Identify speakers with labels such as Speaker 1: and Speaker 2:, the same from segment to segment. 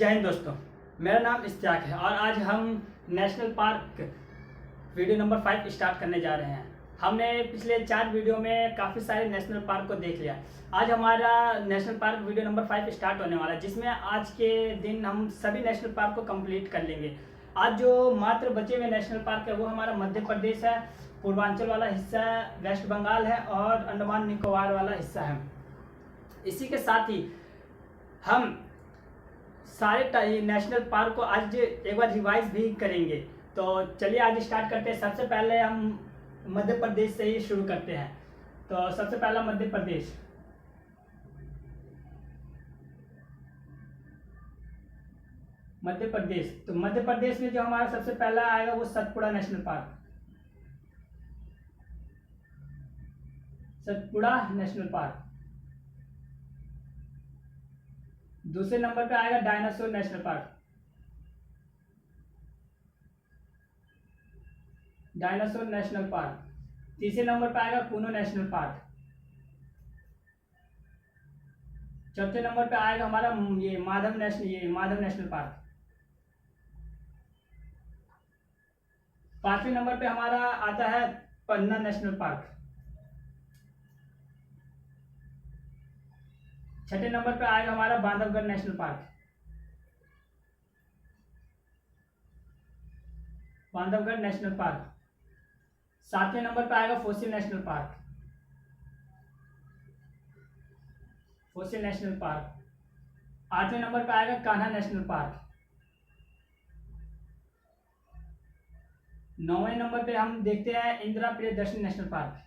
Speaker 1: जय हिंद दोस्तों, मेरा नाम इश्तियाक है और आज हम national park video number 5 start करने जा रहे हैं। हमने पिछले 4 वीडियो में काफ़ी सारे नेशनल पार्क को देख लिया। आज हमारा national park video number 5 start होने वाला है, जिसमें आज के दिन हम सभी नेशनल पार्क को कंप्लीट कर लेंगे। आज जो मात्र बचे हुए नेशनल पार्क है वो हमारा मध्य प्रदेश है, पूर्वांचल वाला हिस्सा है, वेस्ट बंगाल है और अंडमान निकोबार वाला हिस्सा है। इसी के साथ ही हम सारे नेशनल पार्क को आज एक बार रिवाइज भी करेंगे। तो चलिए आज स्टार्ट करते हैं। सबसे पहले हम मध्य प्रदेश से ही शुरू करते हैं। तो सबसे पहला मध्य प्रदेश। तो मध्य प्रदेश में जो हमारा सबसे पहला आएगा वो Satpura national park. Satpura national park. दूसरे नंबर पे आएगा dinosaur national park. Dinosaur national park. तीसरे नंबर पे आएगा कूनो नेशनल पार्क। चौथे नंबर पे आएगा हमारा ये माधव नेशनल पार्क। पांचवें नंबर पे हमारा आता है पन्ना नेशनल पार्क। छठे नंबर पे आएगा हमारा Bandhavgarh national park. Bandhavgarh national park. सातवें नंबर पे आएगा fossil national park. Fossil national park. आठवें नंबर पे आएगा कान्हा नेशनल पार्क। नौवें नंबर पे हम देखते हैं Indira Priyadarshini national park.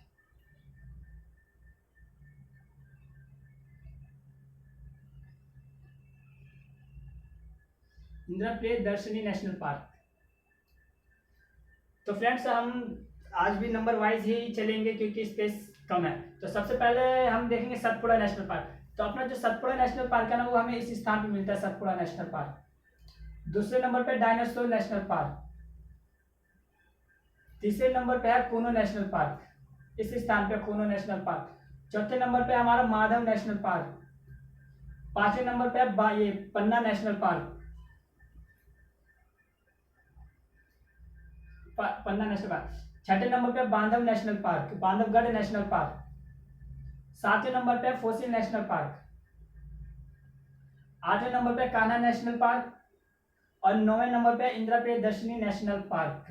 Speaker 1: Indira Priyadarshini national park. तो फ्रेंड्स हम आज भी नंबर वाइज ही चलेंगे क्योंकि स्पेस कम है। तो सबसे पहले हम देखेंगे सतपुड़ा नेशनल पार्क। तो अपना जो सतपुड़ा नेशनल पार्क है ना वो हमें इस स्थान पे मिलता है, सतपुड़ा नेशनल पार्क। दूसरे नंबर पे डायनासोर नेशनल पार्क। तीसरे नंबर पे है कूनो नेशनल पार्क, इस स्थान पे कूनो नेशनल पार्क। चौथे नंबर पे हमारा माधव नेशनल पार्क। पांचवें नंबर पे ये पन्ना नेशनल पार्क। पन्ना नेशनल पार्क। छठे नंबर पे बांधव national park, Bandhavgarh national park. सातवें नंबर पे फोसिल नेशनल पार्क। आठवें नंबर पे कान्हा नेशनल पार्क और नौवें नंबर पे इंदिरा प्रियदर्शनी नेशनल पार्क।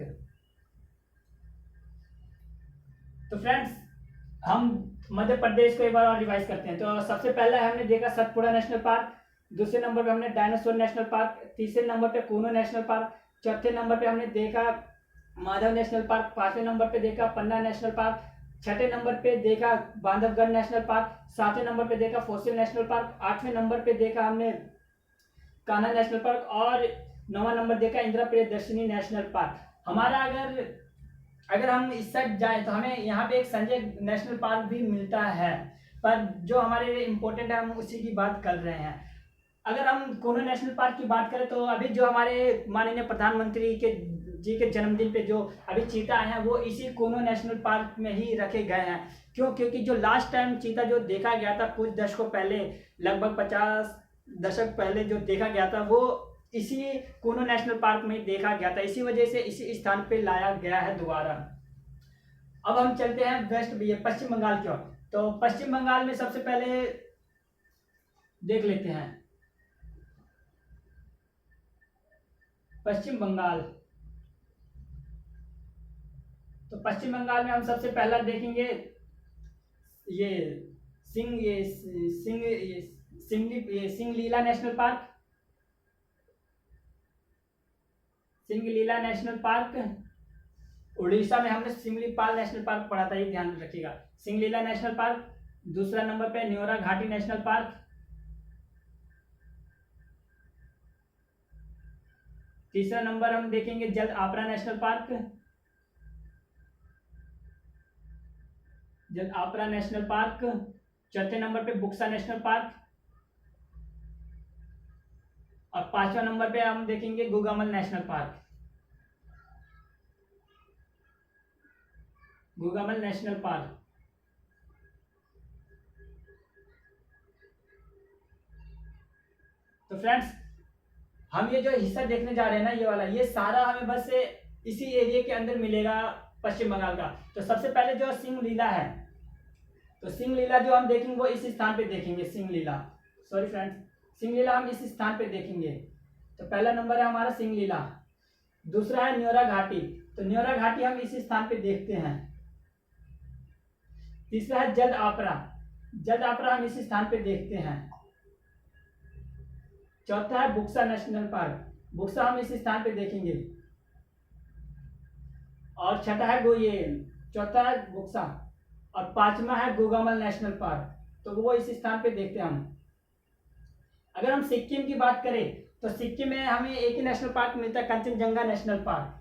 Speaker 1: तो फ्रेंड्स हम मध्य प्रदेश को एक बार और रिवाइज करते हैं। तो सबसे पहले हमने देखा सतपुड़ा नेशनल पार्क। दूसरे नंबर पे हमने डायनासोर नेशनल पार्क। तीसरे नंबर पे कूनो नेशनल पार्क। चौथे नंबर पे हमने देखा माधव नेशनल पार्क। पांचवें नंबर पे देखा पन्ना नेशनल पार्क। छठे नंबर पे देखा बांधवगढ़ नेशनल पार्क। सातवें नंबर पे देखा फोसिल नेशनल पार्क। आठवें नंबर पे देखा हमने कान्हा नेशनल पार्क और नौवां नंबर देखा इंदिरा प्रियदर्शनी नेशनल पार्क। हमारा अगर हम इस साइड जाएं तो हमें यहाँ पे एक संजय नेशनल पार्क भी मिलता है, पर जो हमारे लिए इम्पोर्टेंट है हम उसी की बात कर रहे हैं। अगर हम कूनो नेशनल पार्क की बात करें तो अभी जो हमारे माननीय प्रधानमंत्री के जन्मदिन पे जो अभी चीता आए हैं वो इसी कूनो नेशनल पार्क में ही रखे गए हैं। क्योंकि जो लास्ट टाइम चीता जो देखा गया था कुछ दशकों पहले, लगभग 50 दशक पहले जो देखा गया था वो इसी कूनो नेशनल पार्क में देखा गया था। इसी वजह से इसी स्थान पे लाया गया है दोबारा। अब हम चलते हैं पश्चिम बंगाल की ओर। तो पश्चिम बंगाल में सबसे पहले देख लेते हैं पश्चिम बंगाल। तो पश्चिम बंगाल में हम सबसे पहला देखेंगे ये Singalila national park. Singalila national park. Orissa में हमने सिमलीपाल नेशनल पार्क पढ़ा था, ये ध्यान रखिएगा। Singalila national park. दूसरा नंबर पे न्योरा घाटी नेशनल पार्क। तीसरा नंबर हम देखेंगे जल आपरा नेशनल पार्क। जल आपरा नेशनल पार्क। चौथे नंबर पे बुक्सा नेशनल पार्क और पांचवा नंबर पे हम देखेंगे Gugamal national park. Gugamal national park. तो फ्रेंड्स हम ये जो हिस्सा देखने जा रहे हैं ना, ये वाला, ये सारा हमें बस इसी एरिया के अंदर मिलेगा पश्चिम बंगाल का। तो सबसे पहले जो सिंह लीला है, तो सिंह लीला जो हम देखेंगे वो इस स्थान पे देखेंगे। सिंह लीला, सॉरी फ्रेंड्स, सिंह लीला हम इस स्थान पे देखेंगे। तो पहला नंबर है हमारा सिंह लीला। दूसरा है न्योरा घाटी, तो न्योरा घाटी हम इस स्थान पे देखते हैं। तीसरा है जद आपरा, जद आपरा हम इस स्थान पे देखते हैं। चौथा है बुक्सा नेशनल पार्क, बुक्सा हम इस स्थान पे देखेंगे। और छठा है गोयेल, चौथा है बुक्सा, और पांचवा है गोगामल नेशनल पार्क, तो वो इस स्थान पे देखते हैं हम। अगर हम सिक्किम की बात करें तो सिक्किम में हमें एक ही नेशनल पार्क मिलता है, Kanchenjunga national park.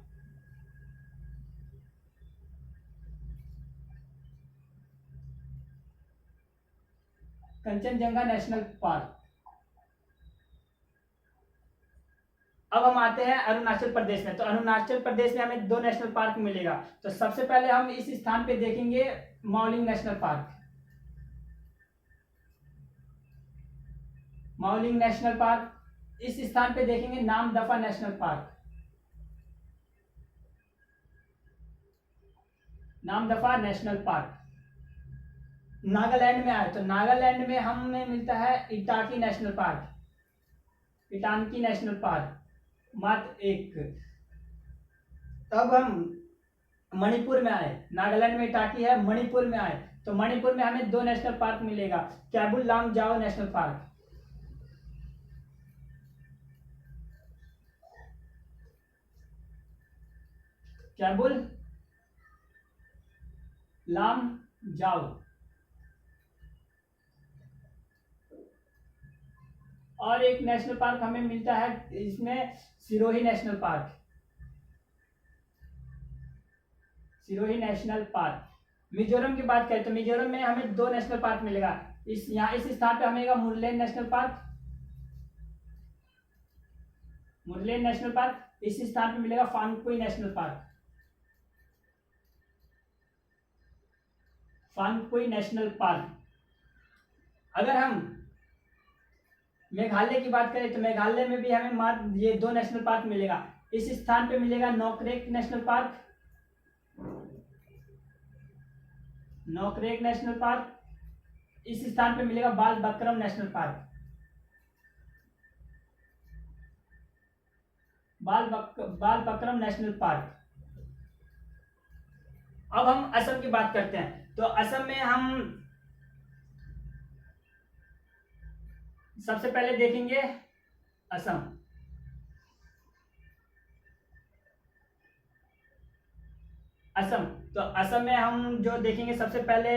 Speaker 1: Kanchenjunga national park. अब हम आते हैं अरुणाचल प्रदेश में। तो अरुणाचल प्रदेश में हमें 2 नेशनल पार्क मिलेगा। तो सबसे पहले हम इस स्थान पे देखेंगे Mouling national park. Mouling national park. इस स्थान पे देखेंगे Namdapha national park. Namdapha national park Nagaland में आए, तो नागालैंड में हमें मिलता है इटाकी नेशनल पार्क, इटानकी नेशनल पार्क, मात्र एक। तब हम मणिपुर में आए, नागालैंड में इटाकी है, मणिपुर में आए, तो मणिपुर में हमें 2 नेशनल पार्क मिलेगा, कैबुल लामजाओ नेशनल पार्क, कैबुल लामजाओ, और एक नेशनल पार्क हमें मिलता है इसमें Sirohi national park, Sirohi national park. Mizoram की बात करें तो मिजोरम में हमें 2 नेशनल पार्क मिलेगा। इस स्थान पे हमें Murlen national park, Murlen national park. इस स्थान पे मिलेगा Phawngpui national park, Phawngpui national park. अगर हम मेघालय की बात करें तो मेघालय में भी हमें मात्र ये 2 नेशनल पार्क मिलेगा। इस स्थान पे मिलेगा Nokrek national park, Nokrek national park. इस स्थान पे मिलेगा बाल बकरम नेशनल पार्क, बाल बकरम नेशनल पार्क। अब हम असम की बात करते हैं। तो असम में हम सबसे पहले देखेंगे असम। असम, तो असम में हम जो देखेंगे सबसे पहले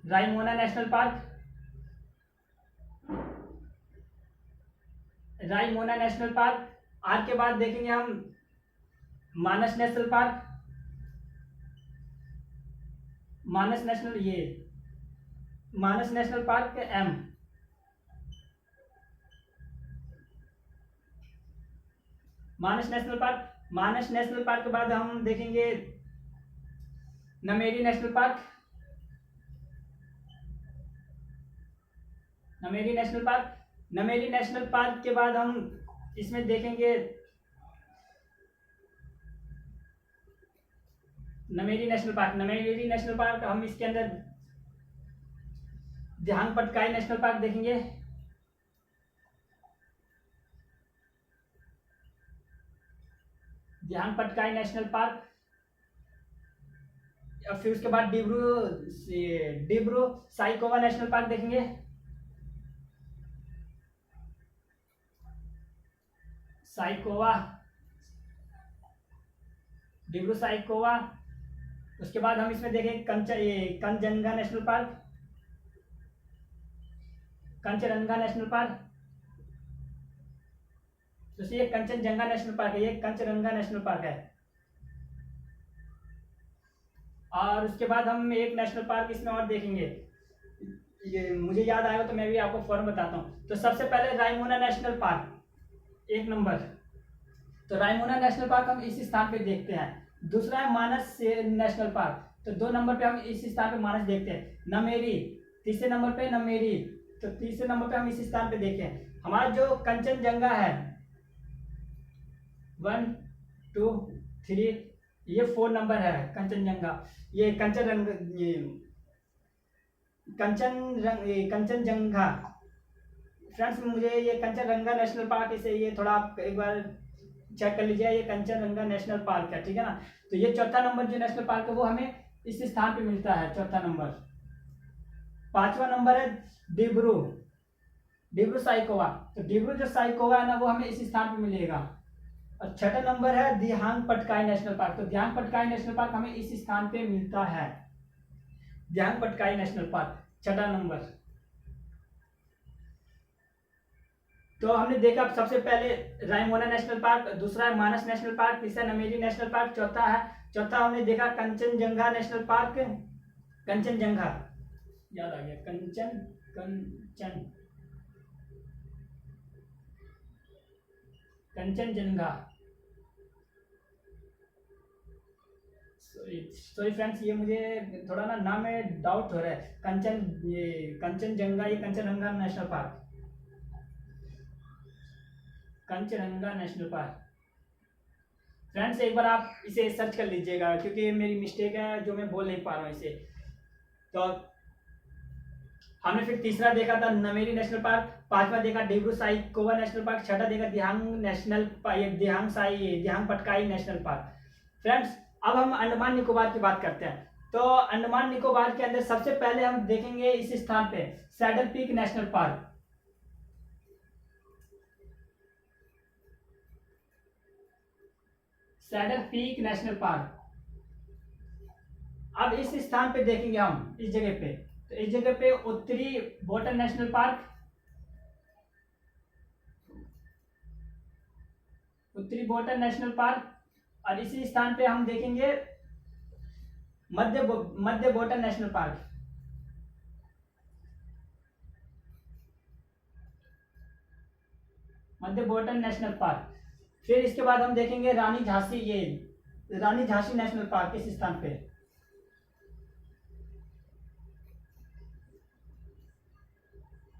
Speaker 1: Raimona national park, Raimona national park. आर के बाद देखेंगे हम Manas national park, Manas national, ये मानस नेशनल पार्क एम। Manas national park, Manas national park के बाद हम देखेंगे Nameri national park, Nameri national park. Nameri national park के बाद हम इसमें देखेंगे Nameri national park, Nameri national park हम इसके अंदर दिहांग पटकाई नेशनल पार्क देखेंगे, दिहांग पटकाई नेशनल पार्क। और फिर उसके बाद डिब्रू साइकोवा नेशनल पार्क देखेंगे, साइकोवा, डिब्रू साइकोवा। उसके बाद हम इसमें देखेंगे Kanchenjunga national park, Kanchenjunga national park. तो ये कंचनजंगा नेशनल पार्क है, ये कंचनजंगा नेशनल पार्क है। और उसके बाद हम एक नेशनल पार्क इसमें और देखेंगे, ये मुझे याद आएगा तो मैं भी आपको फौरन बताता हूँ। तो सबसे पहले रायमोना नेशनल पार्क 1 नंबर। तो रायमोना नेशनल पार्क हम इस स्थान पे देखते हैं। दूसरा है मानस नेशनल पार्क, तो 2 नंबर पे हम इस स्थान पे मानस देखते हैं। नमेरी तीसरे नंबर पे, नमेरी। तो तीसरे नंबर पे हम इस स्थान पे देखें, हमारा जो कंचनजंगा है 1 2 3, ये 4 नंबर है कंचनजंगा। ये कंचनजंगा फ्रेंड्स, मुझे ये कंचनजंगा नेशनल पार्क, इसे ये थोड़ा आप एक बार चेक कर लीजिए, ये कंचनजंगा नेशनल पार्क है, ठीक है ना। तो ये चौथा नंबर जो नेशनल पार्क है वो हमें इस स्थान पे मिलता है, चौथा नंबर। पांचवा नंबर है डिब्रू डिब्रू साइकोवा। तो डिब्रू जो साइकोवा है ना वो हमें इस स्थान पे मिलेगा। और छठा नंबर है दिहांग पटकाई नेशनल पार्क। तो दिहांग पटकाई नेशनल पार्क हमें इस स्थान पे मिलता है, दिहांग पटकाई नेशनल पार्क छठा नंबर। तो हमने देखा सबसे पहले रायमोना नेशनल पार्क, दूसरा है मानस नेशनल पार्क, तीसरा नमेरी नेशनल पार्क, चौथा हमने देखा कंचनजंगा नेशनल पार्क। कंचनजंगा याद आ गया, कंचनजंगा। सॉरी फ्रेंड्स, ये मुझे थोड़ा ना नाम में डाउट हो रहा है। कंचनजंगा, ये Kanchenjunga national park, Kanchenjunga national park. Friends एक बार आप इसे सर्च कर लीजिएगा, क्योंकि मेरी मिस्टेक है जो मैं बोल नहीं पा रहा हूँ इसे। तो हमने फिर तीसरा देखा था नमेरी नेशनल पार्क, पांचवा देखा डिब्रू साइकोवा नेशनल पार्क, छठा देखा दिहांग पटकाई नेशनल पार्क। फ्रेंड्स अब हम अंडमान निकोबार की बात करते हैं। तो अंडमान निकोबार के अंदर सबसे पहले हम देखेंगे इस स्थान पे saddle peak national park. Saddle peak national park. अब इस स्थान पे देखेंगे हम, इस जगह पे, तो इस जगह पे उत्तरी बोटन नेशनल पार्क, उत्तरी बोटन नेशनल पार्क। और इसी स्थान पे हम देखेंगे मध्य बोटन नेशनल पार्क, मध्य बोटन नेशनल पार्क। फिर इसके बाद हम देखेंगे रानी झांसी नेशनल पार्क, इस स्थान पे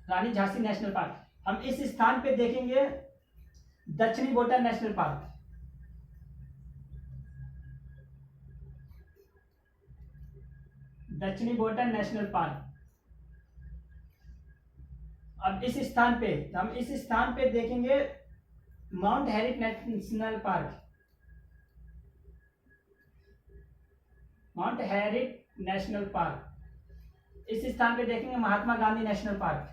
Speaker 1: रानी झांसी नेशनल पार्क। हम इस स्थान पे देखेंगे दक्षिणी बोटन नेशनल पार्क, दक्षिणी बोटन नेशनल पार्क। अब इस स्थान पे देखेंगे mount Herriot national park, mount Herriot national park. इस स्थान पे देखेंगे Mahatma Gandhi national park,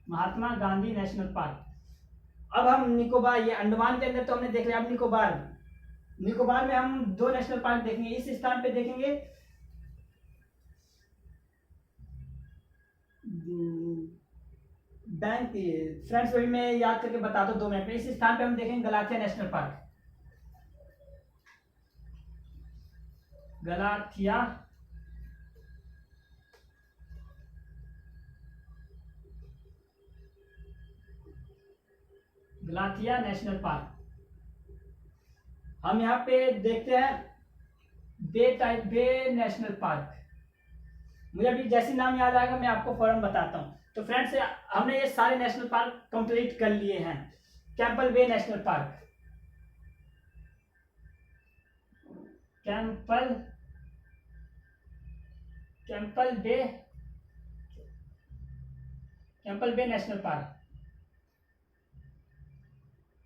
Speaker 1: Mahatma Gandhi national park. अब हम निकोबार, ये अंडमान के अंदर तो हमने देख लिया, अब निकोबार में हम दो नेशनल पार्क देखेंगे। इस स्थान पे देखेंगे बैंक, फ्रेंड्स वही मैं याद करके बताता हूँ 2 मिनट में। इस स्थान पे हम देखेंगे Galathea national park, Galathea Galathea national park. हम यहाँ पे देखते हैं बे नेशनल पार्क। मुझे अभी जैसे नाम याद आएगा मैं आपको फौरन बताता हूँ। तो फ्रेंड्स हमने ये सारे नेशनल पार्क कंप्लीट कर लिए हैं। कैंपबेल बे नेशनल पार्क, कैंपबेल बे नेशनल पार्क।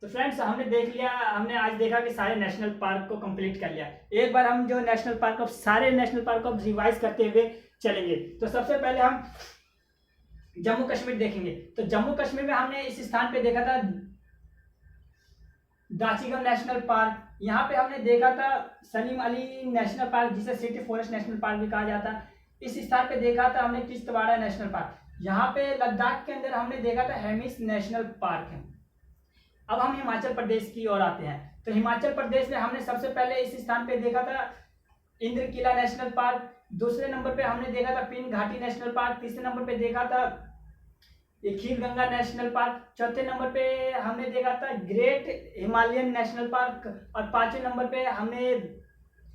Speaker 1: तो फ्रेंड्स हमने आज देखा कि सारे नेशनल पार्क को कंप्लीट कर लिया। एक बार हम जो सारे नेशनल पार्क को रिवाइज करते हुए चलेंगे। तो सबसे पहले हम जम्मू कश्मीर देखेंगे। तो जम्मू कश्मीर में हमने इस स्थान पे देखा था दाचिगम नेशनल पार्क। यहाँ पे हमने देखा था सलीम अली नेशनल पार्क, जिसे सिटी फॉरेस्ट नेशनल पार्क भी कहा जाता है। इस स्थान पे देखा था हमने किश्तवाड़ नेशनल पार्क। यहाँ पे लद्दाख के अंदर हमने देखा था हेमिस नेशनल पार्क है। अब हम हिमाचल प्रदेश की ओर आते हैं। तो हिमाचल प्रदेश में हमने सबसे पहले इस स्थान पे देखा था इंद्र किला नेशनल पार्क। दूसरे नंबर पे हमने देखा था पिन घाटी नेशनल पार्क। तीसरे नंबर पे देखा था खीर गंगा नेशनल पार्क। चौथे नंबर पे हमने देखा था ग्रेट हिमालयन नेशनल पार्क। और पांचवें नंबर पे हमने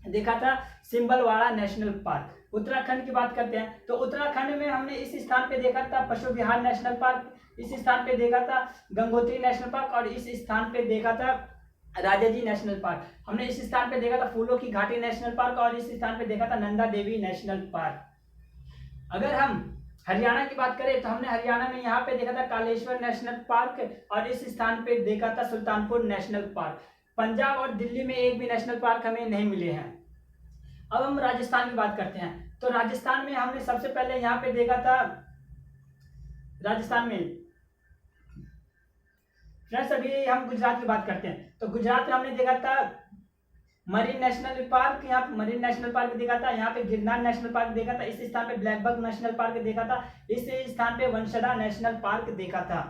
Speaker 1: देखा था सिंबलवाड़ा नेशनल पार्क। उत्तराखंड की बात करते हैं तो उत्तराखंड में हमने इस स्थान पे देखा था पशु विहार नेशनल पार्क, इस स्थान पे देखा था गंगोत्री नेशनल पार्क और इस स्थान पे देखा था राजा जी नेशनल पार्क। हमने इस स्थान पे देखा था फूलों की घाटी नेशनल पार्क और इस स्थान पे देखा था नंदा देवी नेशनल पार्क। अगर हम हरियाणा की बात करें तो हमने हरियाणा में यहाँ पे देखा था कालेश्वर नेशनल पार्क और इस स्थान पे देखा था सुल्तानपुर नेशनल पार्क। पंजाब और दिल्ली में एक भी नेशनल पार्क हमें नहीं मिले हैं। अब हम राजस्थान की बात करते हैं तो राजस्थान में हमने सबसे पहले यहाँ पे देखा था राजस्थान में फ्रेंड्स, अभी हम गुजरात की बात करते हैं तो गुजरात में हमने देखा था मरीन नेशनल पार्क, यहाँ पे मरीन नेशनल पार्क देखा था, यहाँ पे गिरनार नेशनल पार्क देखा था, इस स्थान पे ब्लैकबक नेशनल पार्क देखा था, इस स्थान पे वंशड़ा नेशनल पार्क देखा था।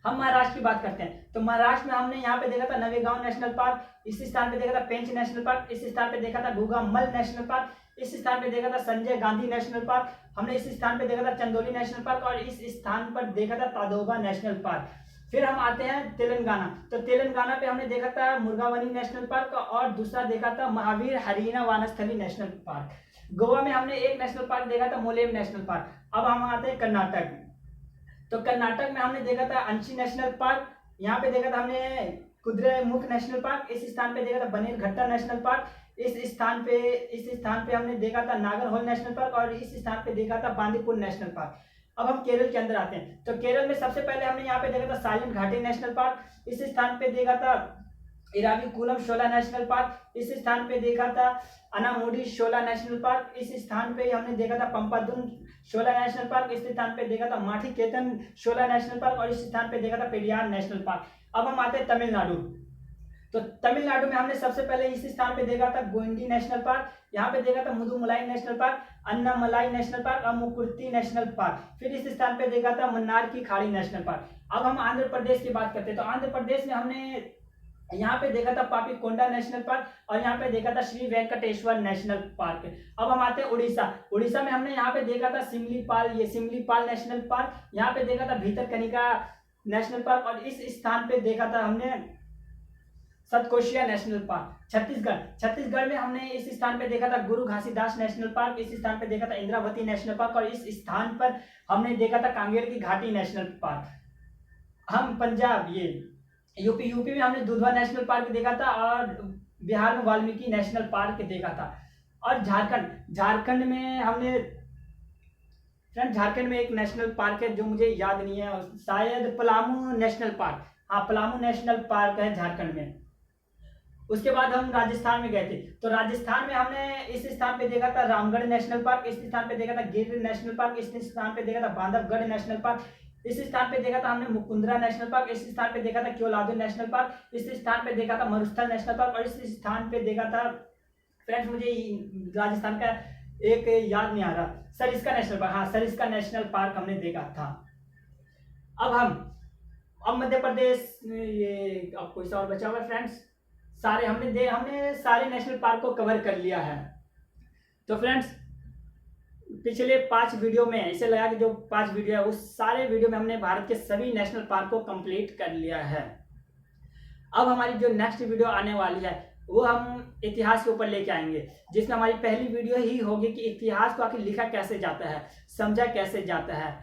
Speaker 1: हम महाराष्ट्र की बात करते हैं तो महाराष्ट्र में हमने यहाँ पे देखा था नवेगांव नेशनल पार्क, इस स्थान पे देखा था पेंच नेशनल पार्क, इस स्थान पे देखा था गुगामल नेशनल पार्क, इस स्थान पे देखा था संजय गांधी नेशनल पार्क, हमने इस स्थान पे देखा था चंदोली नेशनल पार्क और इस स्थान पर देखा था ताडोबा नेशनल पार्क। फिर हम आते हैं तेलंगाना तो तेलंगाना पे हमने देखा था मुर्गावनी नेशनल पार्क और दूसरा देखा था महावीर हरीना वानस्थली नेशनल पार्क। गोवा में हमने एक नेशनल पार्क देखा था मोलेम नेशनल पार्क। अब हम आते हैं कर्नाटक तो कर्नाटक में हमने देखा था अंशी नेशनल पार्क, यहाँ पे देखा था हमने कुद्रेमुख नेशनल पार्क, इस स्थान पे देखा था बनेरघट्टा नेशनल पार्क, इस स्थान पे हमने देखा था नागरहोल नेशनल पार्क और इस स्थान पे देखा था बांदीपुर नेशनल पार्क। अब हम केरल के अंदर आते हैं तो केरल में सबसे पहले हमने यहाँ पे देखा था साइलेंट घाटी नेशनल पार्क, इस स्थान पे देखा था इराविकुलम शोला नेशनल पार्क, इस स्थान पे देखा था अनामुडी शोला नेशनल पार्क, इस स्थान पे हमने देखा था पंपादुन शोला नेशनल पार्क, इस स्थान पे देखा था माठी केतन शोला नेशनल पार्क और इस स्थान पे देखा था पेरियार नेशनल पार्क। अब हम आते हैं तमिलनाडु तो तमिलनाडु में हमने सबसे पहले इस स्थान पे देखा था गोइंडी नेशनल पार्क, यहाँ पे देखा था Mudumalai national park, Annamalai national park और मुकुर्ती नेशनल पार्क। फिर इस स्थान पे देखा था मन्नार की खाड़ी नेशनल पार्क। अब हम आंध्र प्रदेश की बात करते हैं तो आंध्र प्रदेश में हमने यहाँ पे देखा था पापीकोंडा नेशनल पार्क और यहाँ पे देखा था श्री वेंकटेश्वर नेशनल पार्क। अब हम आते हैं उड़ीसा, उड़ीसा में हमने यहाँ पे देखा था सिमलीपाल नेशनल पार्क, यहाँ पे देखा था भीतरकनिका नेशनल पार्क और इस स्थान पे देखा था हमने सतकोशिया नेशनल पार्क। छत्तीसगढ़ में हमने इस स्थान पे देखा था गुरु घासीदास नेशनल पार्क, इस स्थान पे देखा था इंद्रावती नेशनल पार्क और इस स्थान पर हमने देखा था कांगेर की घाटी नेशनल पार्क। हम पंजाब यूपी में हमने दुधवा नेशनल पार्क देखा था और बिहार में वाल्मीकि नेशनल पार्क देखा था। और झारखंड में हमने झारखंड में एक नेशनल पार्क है जो मुझे याद नहीं है, शायद पलामू नेशनल पार्क, हाँ पलामू नेशनल पार्क है झारखंड में। उसके बाद हम राजस्थान में गए थे तो राजस्थान में हमने इस स्थान पे देखा था रामगढ़ नेशनल पार्क, इस स्थान पे देखा था गिर नेशनल पार्क, इस स्थान पे देखा था बांधवगढ़ नेशनल पार्क, इस स्थान पे देखा था हमने मुकुंदरा नेशनल पार्क, इस स्थान पे देखा था क्योलादो नेशनल पार्क, इस स्थान पे देखा था मरुस्थल नेशनल पार्क और इस स्थान पे देखा था फ्रेंड्स मुझे राजस्थान का एक याद नहीं आ रहा, सरिस्का नेशनल पार्क, हाँ सरिस्का नेशनल पार्क हमने देखा था। अब मध्य प्रदेश ये अब कोई सा और बचा हुआ है फ्रेंड्स, सारे हमने सारे नेशनल पार्क को कवर कर लिया है। तो फ्रेंड्स पिछले 5 वीडियो में ऐसे लगा कि जो 5 वीडियो है उस सारे वीडियो में हमने भारत के सभी नेशनल पार्क को कंप्लीट कर लिया है। अब हमारी जो नेक्स्ट वीडियो आने वाली है वो हम इतिहास के ऊपर लेके आएंगे, जिसमें हमारी पहली वीडियो ही होगी कि इतिहास को आखिर लिखा कैसे जाता है, समझा कैसे जाता है।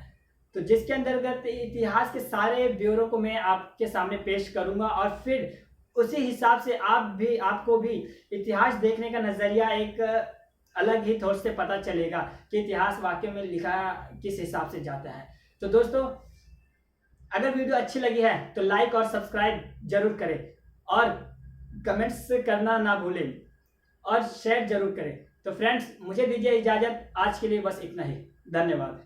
Speaker 1: तो जिसके अंतर्गत इतिहास के सारे ब्यौरों को मैं आपके सामने पेश करूंगा और फिर उसी हिसाब से आपको भी इतिहास देखने का नजरिया एक अलग ही थॉट से पता चलेगा कि इतिहास वाकई में लिखा किस हिसाब से जाता है। तो दोस्तों अगर वीडियो अच्छी लगी है तो लाइक और सब्सक्राइब जरूर करें और कमेंट्स करना ना भूलें और शेयर जरूर करें। तो फ्रेंड्स मुझे दीजिए इजाजत, आज के लिए बस इतना ही, धन्यवाद।